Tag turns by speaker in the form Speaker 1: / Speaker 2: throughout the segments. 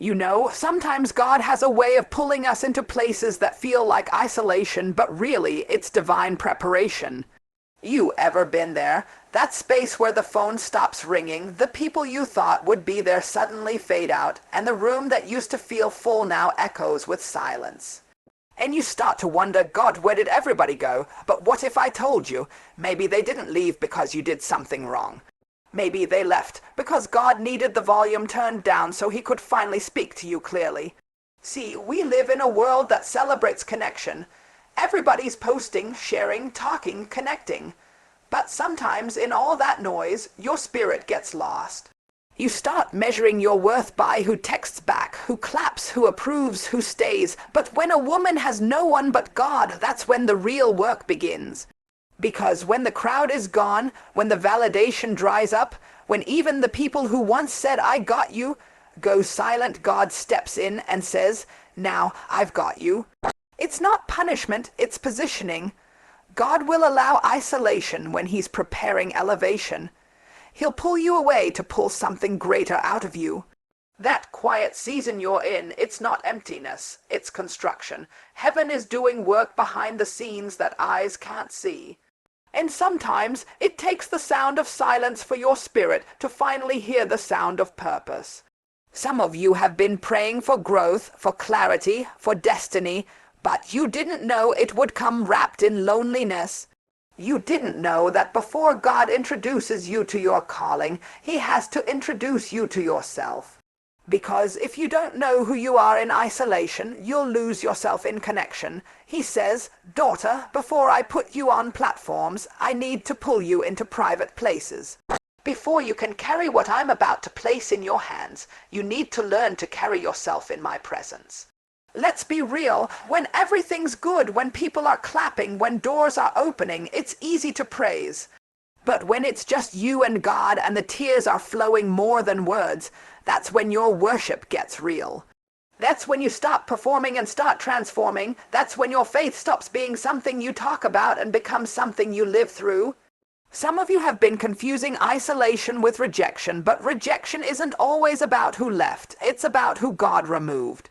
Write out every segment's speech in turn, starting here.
Speaker 1: You know, sometimes God has a way of pulling us into places that feel like isolation, but really it's divine preparation. You ever been there? That space where the phone stops ringing, the people you thought would be there suddenly fade out, and the room that used to feel full now echoes with silence. And you start to wonder, God, where did everybody go? But what if I told you? Maybe they didn't leave because you did something wrong. Maybe they left because God needed the volume turned down so he could finally speak to you clearly. See, we live in a world that celebrates connection. Everybody's posting, sharing, talking, connecting. But sometimes in all that noise, your spirit gets lost. You start measuring your worth by who texts back, who claps, who approves, who stays. But when a woman has no one but God, that's when the real work begins. Because when the crowd is gone, when the validation dries up, when even the people who once said, I got you, go silent, God steps in and says, now I've got you. It's not punishment, it's positioning. God will allow isolation when he's preparing elevation. He'll pull you away to pull something greater out of you. That quiet season you're in, it's not emptiness, it's construction. Heaven is doing work behind the scenes that eyes can't see. And sometimes it takes the sound of silence for your spirit to finally hear the sound of purpose. Some of you have been praying for growth, for clarity, for destiny, but you didn't know it would come wrapped in loneliness. You didn't know that before God introduces you to your calling, he has to introduce you to yourself. Because if you don't know who you are in isolation, you'll lose yourself in connection. He says, daughter, before I put you on platforms, I need to pull you into private places. Before you can carry what I'm about to place in your hands, you need to learn to carry yourself in my presence. Let's be real, when everything's good, when people are clapping, when doors are opening, it's easy to praise. But when it's just you and God and the tears are flowing more than words, that's when your worship gets real. That's when you stop performing and start transforming. That's when your faith stops being something you talk about and becomes something you live through. Some of you have been confusing isolation with rejection, but rejection isn't always about who left. It's about who God removed.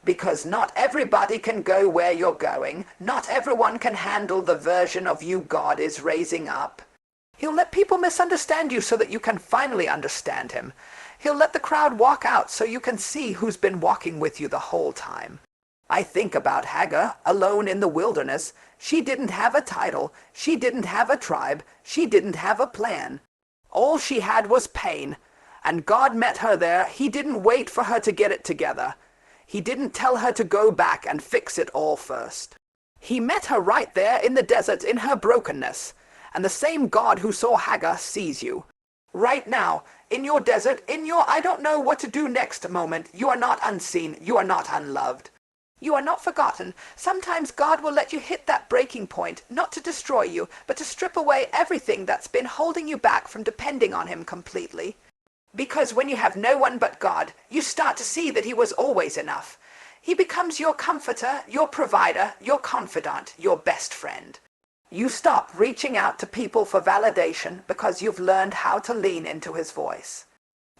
Speaker 1: Because not everybody can go where you're going. Not everyone can handle the version of you God is raising up. He'll let people misunderstand you so that you can finally understand him. He'll let the crowd walk out so you can see who's been walking with you the whole time. I think about Hagar, alone in the wilderness. She didn't have a title. She didn't have a tribe. She didn't have a plan. All she had was pain. And God met her there. He didn't wait for her to get it together. He didn't tell her to go back and fix it all first. He met her right there in the desert in her brokenness. And the same God who saw Hagar sees you. Right now, in your desert, in your I don't know what to do next moment, you are not unseen, you are not unloved. You are not forgotten. Sometimes God will let you hit that breaking point, not to destroy you, but to strip away everything that's been holding you back from depending on him completely. Because when you have no one but God, you start to see that he was always enough. He becomes your comforter, your provider, your confidant, your best friend. You stop reaching out to people for validation because you've learned how to lean into his voice.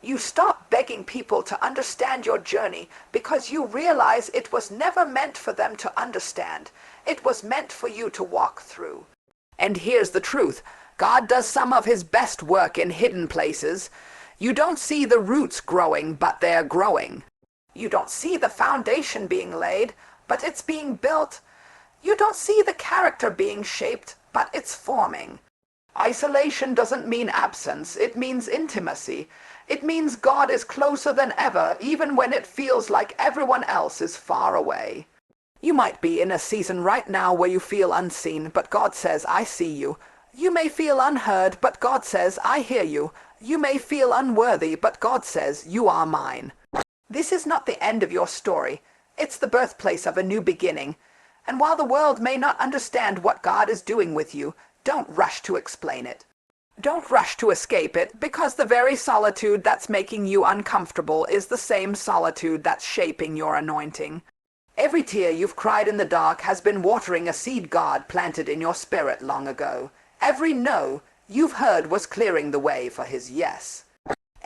Speaker 1: You stop begging people to understand your journey because you realize it was never meant for them to understand. It was meant for you to walk through. And here's the truth. God does some of his best work in hidden places. You don't see the roots growing, but they're growing. You don't see the foundation being laid, but it's being built. You don't see the character being shaped, but it's forming. Isolation doesn't mean absence, it means intimacy. It means God is closer than ever, even when it feels like everyone else is far away. You might be in a season right now where you feel unseen, but God says, I see you. You may feel unheard, but God says, I hear you. You may feel unworthy, but God says, you are mine. This is not the end of your story. It's the birthplace of a new beginning. And while the world may not understand what God is doing with you, don't rush to explain it. Don't rush to escape it, because the very solitude that's making you uncomfortable is the same solitude that's shaping your anointing. Every tear you've cried in the dark has been watering a seed God planted in your spirit long ago. Every no you've heard was clearing the way for his yes.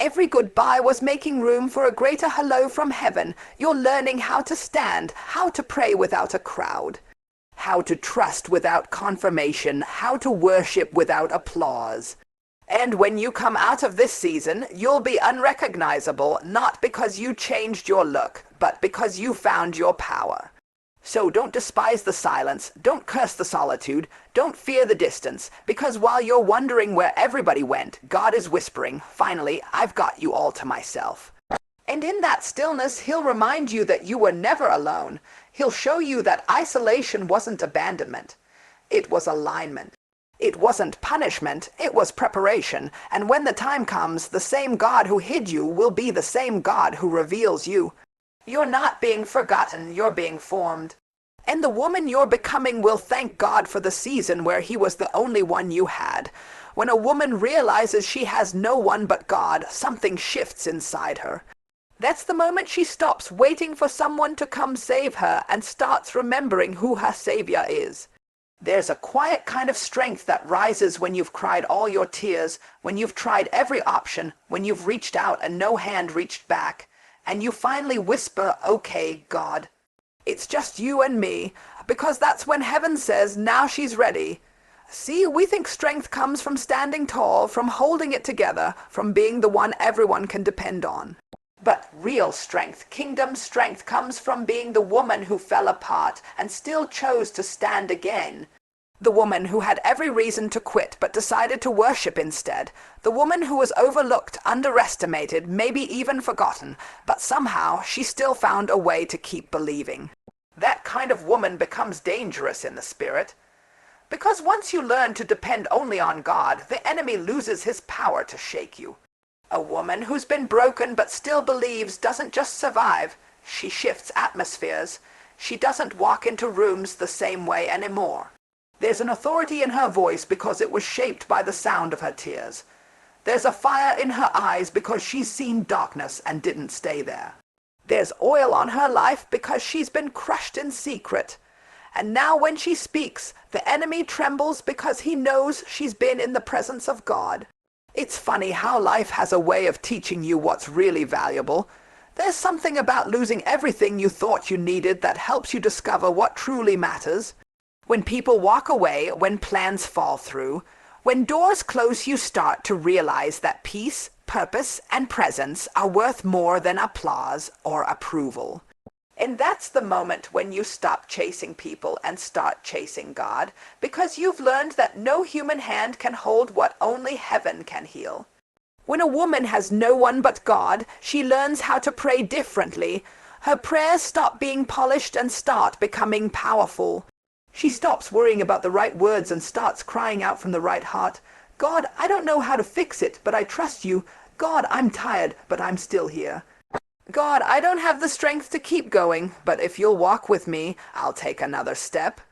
Speaker 1: Every goodbye was making room for a greater hello from heaven. You're learning how to stand, how to pray without a crowd, how to trust without confirmation, how to worship without applause. And when you come out of this season, you'll be unrecognizable, not because you changed your look, but because you found your power. So don't despise the silence, don't curse the solitude, don't fear the distance, because while you're wondering where everybody went, God is whispering, finally, I've got you all to myself. And in that stillness, He'll remind you that you were never alone. He'll show you that isolation wasn't abandonment. It was alignment. It wasn't punishment, it was preparation. And when the time comes, the same God who hid you will be the same God who reveals you. You're not being forgotten, you're being formed. And the woman you're becoming will thank God for the season where He was the only one you had. When a woman realizes she has no one but God, something shifts inside her. That's the moment she stops waiting for someone to come save her and starts remembering who her Savior is. There's a quiet kind of strength that rises when you've cried all your tears, when you've tried every option, when you've reached out and no hand reached back. And you finally whisper, okay, God, it's just you and me, because that's when heaven says, now she's ready. See, we think strength comes from standing tall, from holding it together, from being the one everyone can depend on. But real strength, kingdom strength, comes from being the woman who fell apart and still chose to stand again. The woman who had every reason to quit but decided to worship instead. The woman who was overlooked, underestimated, maybe even forgotten, but somehow she still found a way to keep believing. That kind of woman becomes dangerous in the spirit. Because once you learn to depend only on God, the enemy loses his power to shake you. A woman who's been broken but still believes doesn't just survive, she shifts atmospheres. She doesn't walk into rooms the same way anymore. There's an authority in her voice because it was shaped by the sound of her tears. There's a fire in her eyes because she's seen darkness and didn't stay there. There's oil on her life because she's been crushed in secret. And now when she speaks, the enemy trembles because he knows she's been in the presence of God. It's funny how life has a way of teaching you what's really valuable. There's something about losing everything you thought you needed that helps you discover what truly matters. When people walk away, when plans fall through, when doors close, you start to realize that peace, purpose, and presence are worth more than applause or approval. And that's the moment when you stop chasing people and start chasing God, because you've learned that no human hand can hold what only heaven can heal. When a woman has no one but God, she learns how to pray differently. Her prayers stop being polished and start becoming powerful. She stops worrying about the right words and starts crying out from the right heart. God, I don't know how to fix it, but I trust you. God, I'm tired, but I'm still here. God, I don't have the strength to keep going, but if you'll walk with me, I'll take another step.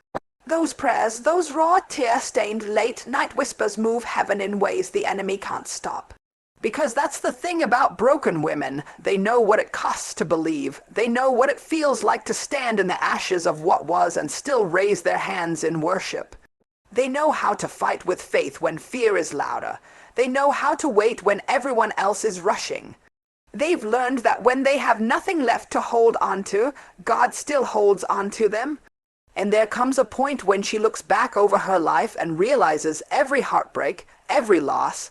Speaker 1: Those prayers, those raw, tear-stained, late-night whispers move heaven in ways the enemy can't stop. Because that's the thing about broken women. They know what it costs to believe. They know what it feels like to stand in the ashes of what was and still raise their hands in worship. They know how to fight with faith when fear is louder. They know how to wait when everyone else is rushing. They've learned that when they have nothing left to hold onto, God still holds onto them. And there comes a point when she looks back over her life and realizes every heartbreak, every loss,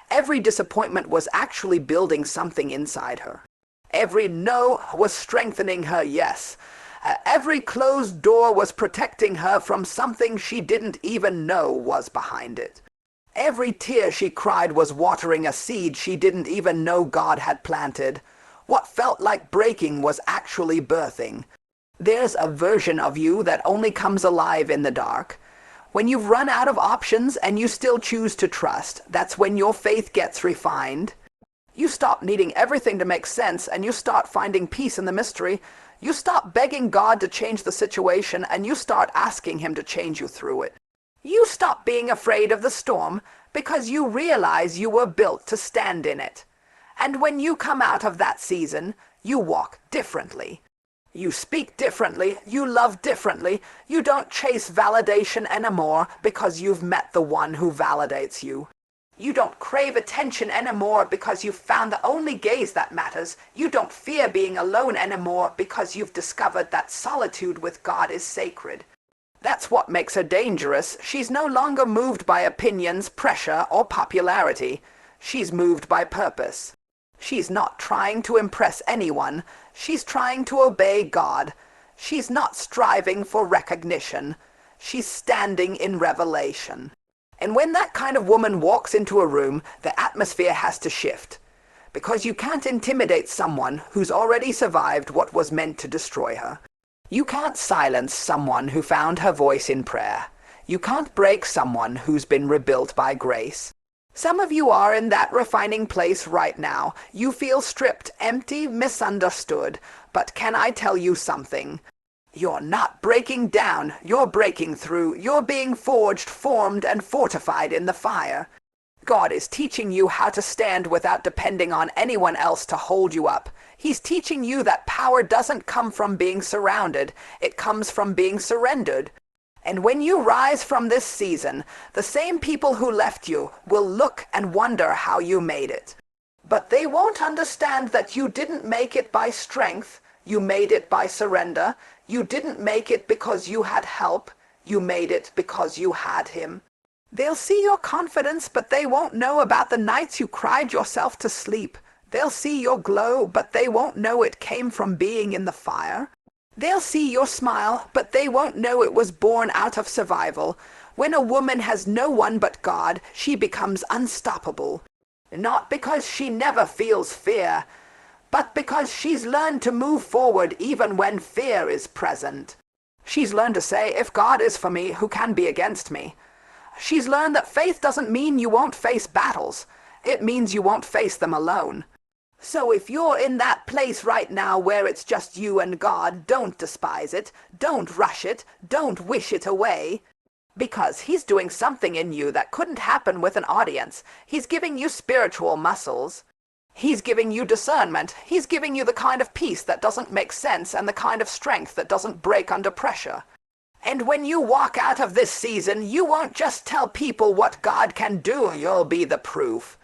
Speaker 1: every disappointment was actually building something inside her. Every no was strengthening her yes. Every closed door was protecting her from something she didn't even know was behind it. Every tear she cried was watering a seed she didn't even know God had planted. What felt like breaking was actually birthing. There's a version of you that only comes alive in the dark. When you've run out of options and you still choose to trust, that's when your faith gets refined. You stop needing everything to make sense and you start finding peace in the mystery. You stop begging God to change the situation and you start asking Him to change you through it. You stop being afraid of the storm because you realize you were built to stand in it. And when you come out of that season, you walk differently. You speak differently, you love differently, you don't chase validation anymore because you've met the one who validates you. You don't crave attention anymore because you've found the only gaze that matters. You don't fear being alone anymore because you've discovered that solitude with God is sacred. That's what makes her dangerous. She's no longer moved by opinions, pressure, or popularity. She's moved by purpose. She's not trying to impress anyone. She's trying to obey God. She's not striving for recognition. She's standing in revelation. And when that kind of woman walks into a room, the atmosphere has to shift. Because you can't intimidate someone who's already survived what was meant to destroy her. You can't silence someone who found her voice in prayer. You can't break someone who's been rebuilt by grace. Some of you are in that refining place right now. You feel stripped, empty, misunderstood. But can I tell you something? You're not breaking down. You're breaking through. You're being forged, formed, and fortified in the fire. God is teaching you how to stand without depending on anyone else to hold you up. He's teaching you that power doesn't come from being surrounded. It comes from being surrendered. And when you rise from this season, the same people who left you will look and wonder how you made it. But they won't understand that you didn't make it by strength. You made it by surrender. You didn't make it because you had help. You made it because you had Him. They'll see your confidence, but they won't know about the nights you cried yourself to sleep. They'll see your glow, but they won't know it came from being in the fire. They'll see your smile, but they won't know it was born out of survival. When a woman has no one but God, she becomes unstoppable. Not because she never feels fear, but because she's learned to move forward even when fear is present. She's learned to say, if God is for me, who can be against me? She's learned that faith doesn't mean you won't face battles. It means you won't face them alone. So if you're in that place right now where it's just you and God, don't despise it, don't rush it, don't wish it away. Because He's doing something in you that couldn't happen with an audience. He's giving you spiritual muscles. He's giving you discernment. He's giving you the kind of peace that doesn't make sense and the kind of strength that doesn't break under pressure. And when you walk out of this season, you won't just tell people what God can do, you'll be the proof.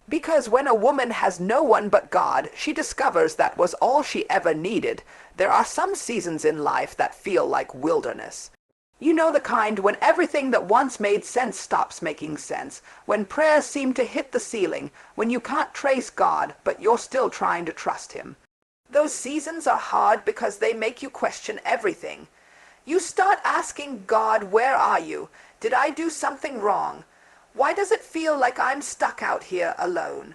Speaker 1: Because when a woman has no one but God, she discovers that was all she ever needed. There are some seasons in life that feel like wilderness. You know the kind when everything that once made sense stops making sense, when prayers seem to hit the ceiling, when you can't trace God, but you're still trying to trust Him. Those seasons are hard because they make you question everything. You start asking God, where are you? Did I do something wrong? Why does it feel like I'm stuck out here alone?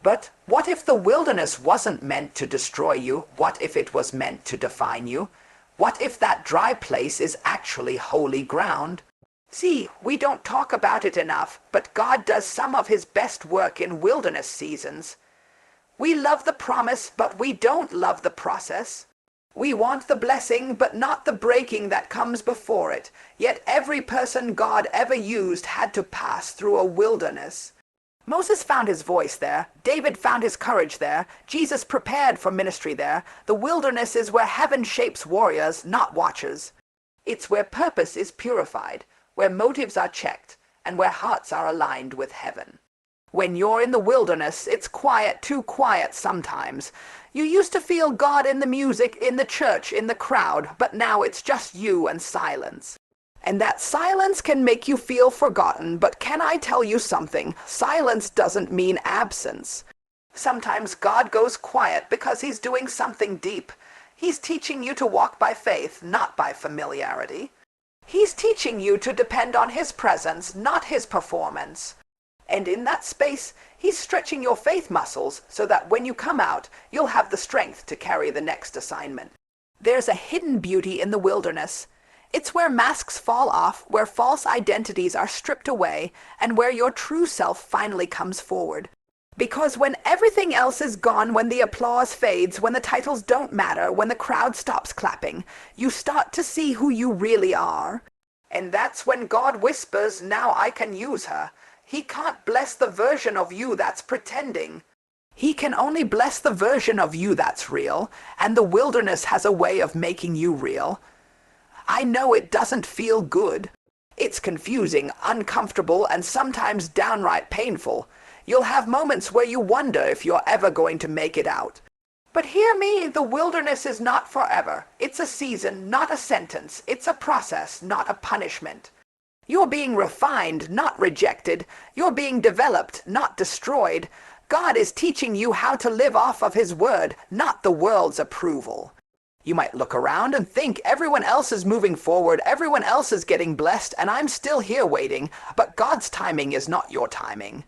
Speaker 1: But what if the wilderness wasn't meant to destroy you? What if it was meant to define you? What if that dry place is actually holy ground? See, we don't talk about it enough, but God does some of His best work in wilderness seasons. We love the promise, but we don't love the process. We want the blessing, but not the breaking that comes before it. Yet every person God ever used had to pass through a wilderness. Moses found his voice there. David found his courage there. Jesus prepared for ministry there. The wilderness is where heaven shapes warriors, not watchers. It's where purpose is purified, where motives are checked, and where hearts are aligned with heaven. When you're in the wilderness, it's quiet, too quiet sometimes. You used to feel God in the music, in the church, in the crowd, but now it's just you and silence. And that silence can make you feel forgotten, but can I tell you something? Silence doesn't mean absence. Sometimes God goes quiet because He's doing something deep. He's teaching you to walk by faith, not by familiarity. He's teaching you to depend on His presence, not His performance. And in that space, He's stretching your faith muscles so that when you come out, you'll have the strength to carry the next assignment. There's a hidden beauty in the wilderness. It's where masks fall off, where false identities are stripped away, and where your true self finally comes forward. Because when everything else is gone, when the applause fades, when the titles don't matter, when the crowd stops clapping, you start to see who you really are. And that's when God whispers, now I can use her. He can't bless the version of you that's pretending. He can only bless the version of you that's real, and the wilderness has a way of making you real. I know it doesn't feel good. It's confusing, uncomfortable, and sometimes downright painful. You'll have moments where you wonder if you're ever going to make it out. But hear me, the wilderness is not forever. It's a season, not a sentence. It's a process, not a punishment. You're being refined, not rejected. You're being developed, not destroyed. God is teaching you how to live off of His word, not the world's approval. You might look around and think everyone else is moving forward, everyone else is getting blessed, and I'm still here waiting, but God's timing is not your timing.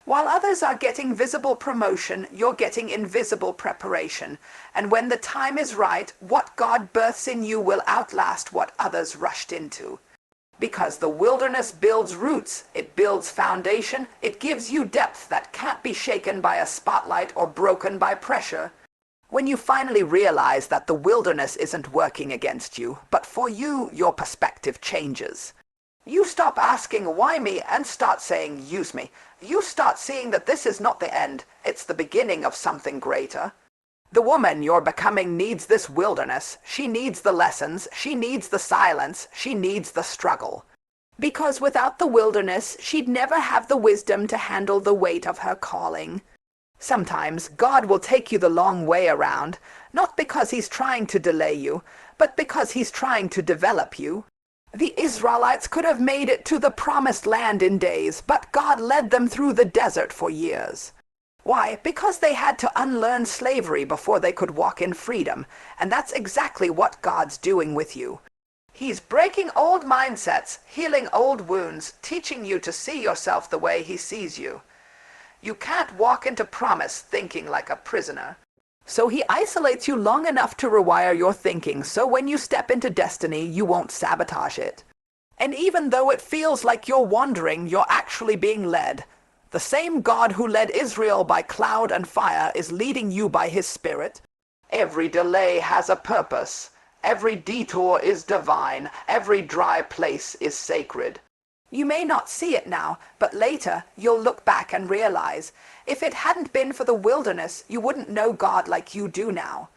Speaker 1: While others are getting visible promotion, you're getting invisible preparation. And when the time is right, what God births in you will outlast what others rushed into. Because the wilderness builds roots, it builds foundation, it gives you depth that can't be shaken by a spotlight or broken by pressure. When you finally realize that the wilderness isn't working against you, but for you, your perspective changes. You stop asking, why me, and start saying, use me. You start seeing that this is not the end, it's the beginning of something greater. The woman you're becoming needs this wilderness. She needs the lessons, she needs the silence, she needs the struggle. Because without the wilderness, she'd never have the wisdom to handle the weight of her calling. Sometimes God will take you the long way around, not because He's trying to delay you, but because He's trying to develop you. The Israelites could have made it to the promised land in days, but God led them through the desert for years. Why? Because they had to unlearn slavery before they could walk in freedom, and that's exactly what God's doing with you. He's breaking old mindsets, healing old wounds, teaching you to see yourself the way He sees you. You can't walk into promise thinking like a prisoner. So He isolates you long enough to rewire your thinking, so when you step into destiny, you won't sabotage it. And even though it feels like you're wandering, you're actually being led. The same God who led Israel by cloud and fire is leading you by His Spirit. Every delay has a purpose. Every detour is divine. Every dry place is sacred. You may not see it now, but later you'll look back and realize, if it hadn't been for the wilderness, you wouldn't know God like you do now.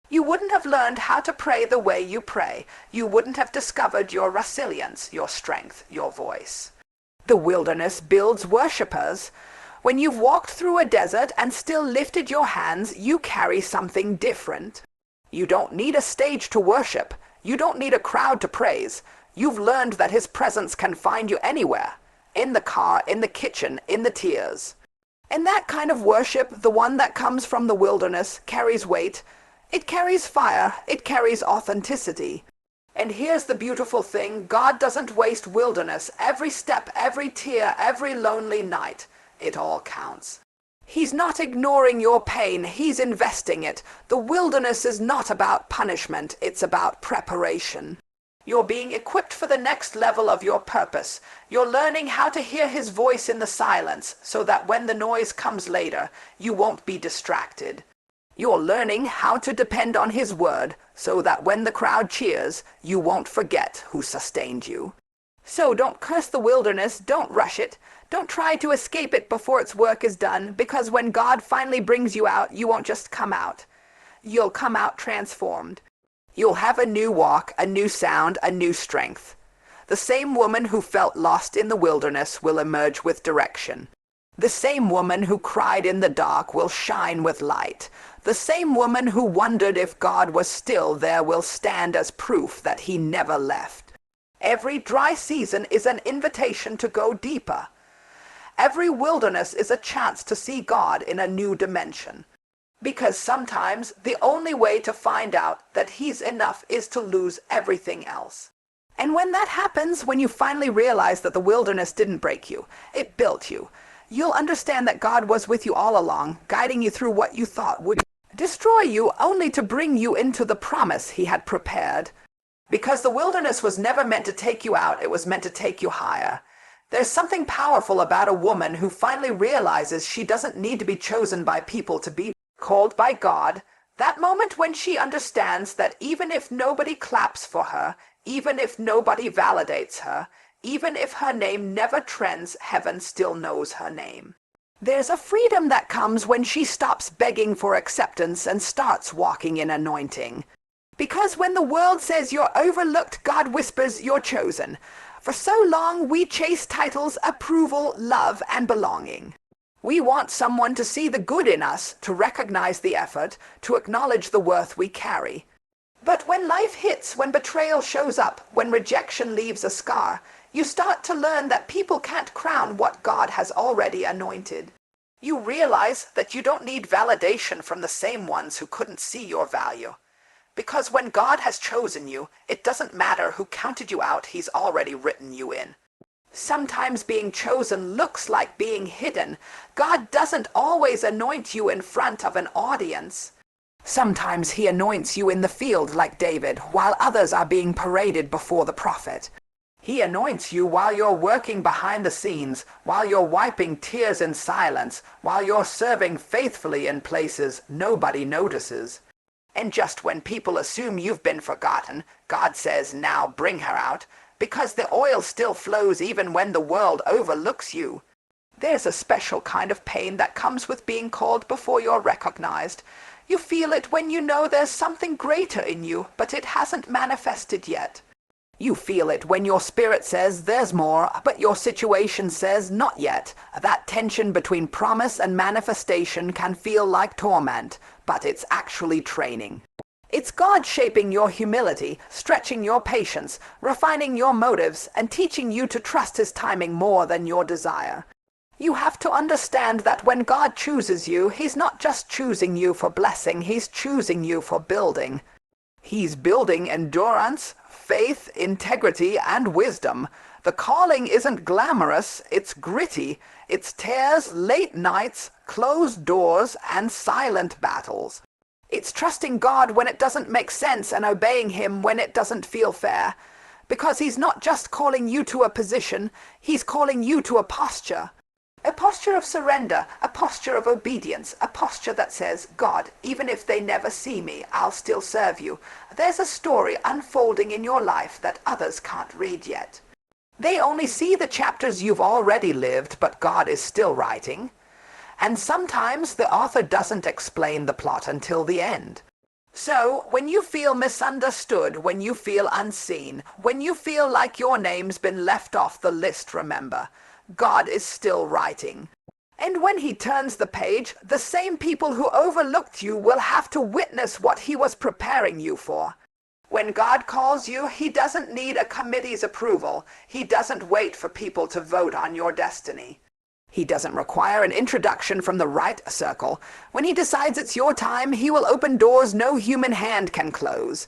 Speaker 1: You wouldn't have learned how to pray the way you pray. You wouldn't have discovered your resilience, your strength, your voice. The wilderness builds worshippers. When you've walked through a desert and still lifted your hands, you carry something different. You don't need a stage to worship. You don't need a crowd to praise. You've learned that His presence can find you anywhere. In the car, in the kitchen, in the tears. And that kind of worship, the one that comes from the wilderness, carries weight. It carries fire. It carries authenticity. And here's the beautiful thing, God doesn't waste wilderness. Every step, every tear, every lonely night, it all counts. He's not ignoring your pain, He's investing it. The wilderness is not about punishment, it's about preparation. You're being equipped for the next level of your purpose. You're learning how to hear His voice in the silence, so that when the noise comes later, you won't be distracted. You're learning how to depend on His word, so that when the crowd cheers, you won't forget who sustained you. So don't curse the wilderness, don't rush it. Don't try to escape it before its work is done, because when God finally brings you out, you won't just come out. You'll come out transformed. You'll have a new walk, a new sound, a new strength. The same woman who felt lost in the wilderness will emerge with direction. The same woman who cried in the dark will shine with light. The same woman who wondered if God was still there will stand as proof that He never left. Every dry season is an invitation to go deeper. Every wilderness is a chance to see God in a new dimension. Because sometimes the only way to find out that He's enough is to lose everything else. And when that happens, when you finally realize that the wilderness didn't break you, it built you, you'll understand that God was with you all along, guiding you through what you thought would destroy you, only to bring you into the promise He had prepared. Because the wilderness was never meant to take you out, it was meant to take you higher. There's something powerful about a woman who finally realizes she doesn't need to be chosen by people to be called by God. That moment when she understands that even if nobody claps for her, even if nobody validates her, even if her name never trends, heaven still knows her name. There's a freedom that comes when she stops begging for acceptance and starts walking in anointing. Because when the world says you're overlooked, God whispers you're chosen. For so long we chase titles, approval, love, and belonging. We want someone to see the good in us, to recognize the effort, to acknowledge the worth we carry. But when life hits, when betrayal shows up, when rejection leaves a scar, you start to learn that people can't crown what God has already anointed. You realize that you don't need validation from the same ones who couldn't see your value. Because when God has chosen you, it doesn't matter who counted you out, He's already written you in. Sometimes being chosen looks like being hidden. God doesn't always anoint you in front of an audience. Sometimes He anoints you in the field like David, while others are being paraded before the prophet. He anoints you while you're working behind the scenes, while you're wiping tears in silence, while you're serving faithfully in places nobody notices. And just when people assume you've been forgotten, God says, now bring her out, because the oil still flows even when the world overlooks you. There's a special kind of pain that comes with being called before you're recognized. You feel it when you know there's something greater in you, but it hasn't manifested yet. You feel it when your spirit says there's more, but your situation says not yet. That tension between promise and manifestation can feel like torment, but it's actually training. It's God shaping your humility, stretching your patience, refining your motives, and teaching you to trust His timing more than your desire. You have to understand that when God chooses you, He's not just choosing you for blessing, He's choosing you for building. He's building endurance, faith, integrity, and wisdom. The calling isn't glamorous, it's gritty. It's tears, late nights, closed doors, and silent battles. It's trusting God when it doesn't make sense and obeying Him when it doesn't feel fair. Because He's not just calling you to a position, He's calling you to a posture. A posture of surrender, a posture of obedience, a posture that says, God, even if they never see me, I'll still serve you. There's a story unfolding in your life that others can't read yet. They only see the chapters you've already lived, but God is still writing. And sometimes the author doesn't explain the plot until the end. So, when you feel misunderstood, when you feel unseen, when you feel like your name's been left off the list, remember, God is still writing. And when He turns the page, the same people who overlooked you will have to witness what He was preparing you for. When God calls you, He doesn't need a committee's approval. He doesn't wait for people to vote on your destiny. He doesn't require an introduction from the right circle. When He decides it's your time, He will open doors no human hand can close.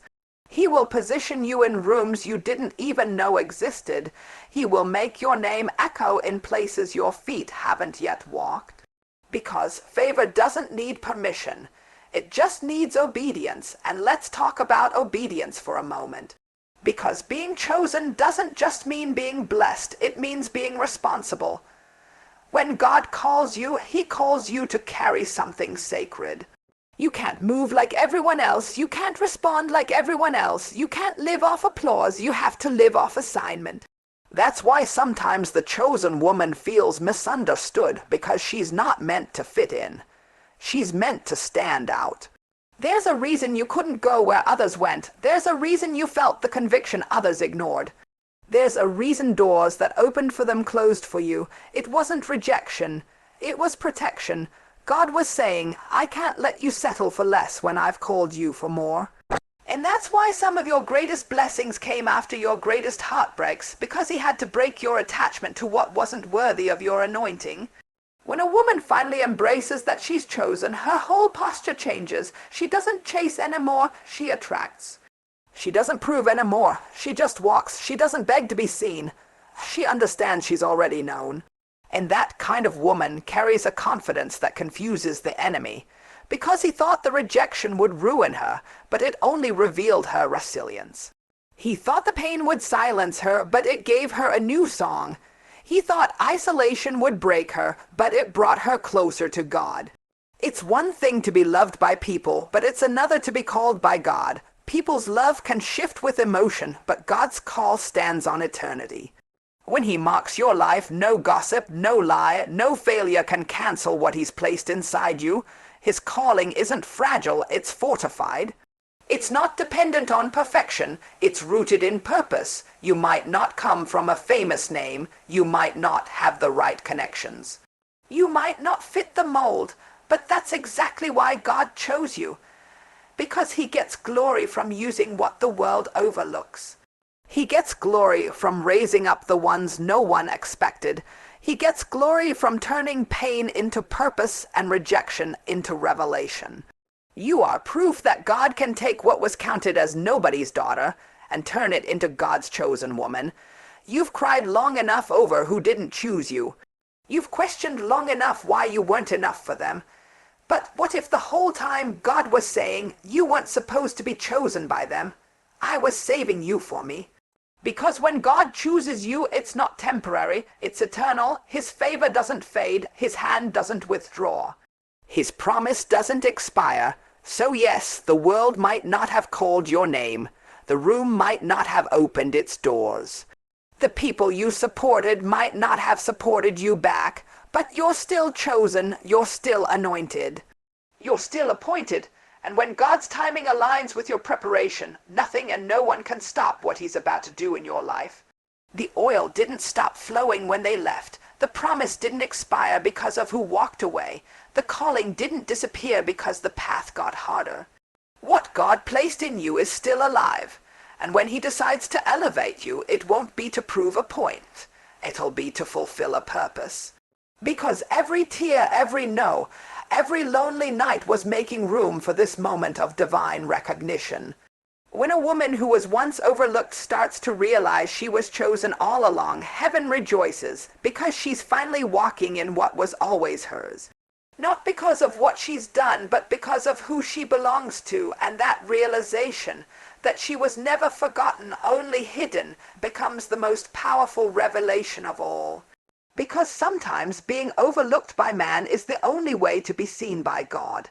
Speaker 1: He will position you in rooms you didn't even know existed. He will make your name echo in places your feet haven't yet walked. Because favor doesn't need permission. It just needs obedience, and let's talk about obedience for a moment. Because being chosen doesn't just mean being blessed, it means being responsible. When God calls you, He calls you to carry something sacred. You can't move like everyone else, you can't respond like everyone else, you can't live off applause, you have to live off assignment. That's why sometimes the chosen woman feels misunderstood, because she's not meant to fit in. She's meant to stand out. There's a reason you couldn't go where others went. There's a reason you felt the conviction others ignored. There's a reason doors that opened for them closed for you. It wasn't rejection. It was protection. God was saying, I can't let you settle for less when I've called you for more. And that's why some of your greatest blessings came after your greatest heartbreaks, because He had to break your attachment to what wasn't worthy of your anointing. When a woman finally embraces that she's chosen, her whole posture changes. She doesn't chase anymore, she attracts. She doesn't prove anymore, she just walks. She doesn't beg to be seen. She understands she's already known. And that kind of woman carries a confidence that confuses the enemy, because he thought the rejection would ruin her, but it only revealed her resilience. He thought the pain would silence her, but it gave her a new song. He thought isolation would break her, but it brought her closer to God. It's one thing to be loved by people, but it's another to be called by God. People's love can shift with emotion, but God's call stands on eternity. When He marks your life, no gossip, no lie, no failure can cancel what He's placed inside you. His calling isn't fragile, it's fortified. It's not dependent on perfection, it's rooted in purpose. You might not come from a famous name, you might not have the right connections. You might not fit the mold, but that's exactly why God chose you. Because he gets glory from using what the world overlooks. He gets glory from raising up the ones no one expected. He gets glory from turning pain into purpose and rejection into revelation. You are proof that God can take what was counted as nobody's daughter and turn it into God's chosen woman. You've cried long enough over who didn't choose you. You've questioned long enough why you weren't enough for them. But what if the whole time God was saying you weren't supposed to be chosen by them? I was saving you for me. Because when God chooses you, it's not temporary, it's eternal. His favor doesn't fade, his hand doesn't withdraw. His promise doesn't expire. So yes, the world might not have called your name. The room might not have opened its doors. The people you supported might not have supported you back, but you're still chosen, you're still anointed. You're still appointed, and when God's timing aligns with your preparation, nothing and no one can stop what he's about to do in your life. The oil didn't stop flowing when they left. The promise didn't expire because of who walked away. The calling didn't disappear because the path got harder. What God placed in you is still alive, and when he decides to elevate you, it won't be to prove a point. It'll be to fulfill a purpose. Because every tear, every no, every lonely night was making room for this moment of divine recognition. When a woman who was once overlooked starts to realize she was chosen all along, heaven rejoices because she's finally walking in what was always hers. Not because of what she's done, but because of who she belongs to, and that realization that she was never forgotten, only hidden, becomes the most powerful revelation of all. Because sometimes being overlooked by man is the only way to be seen by God.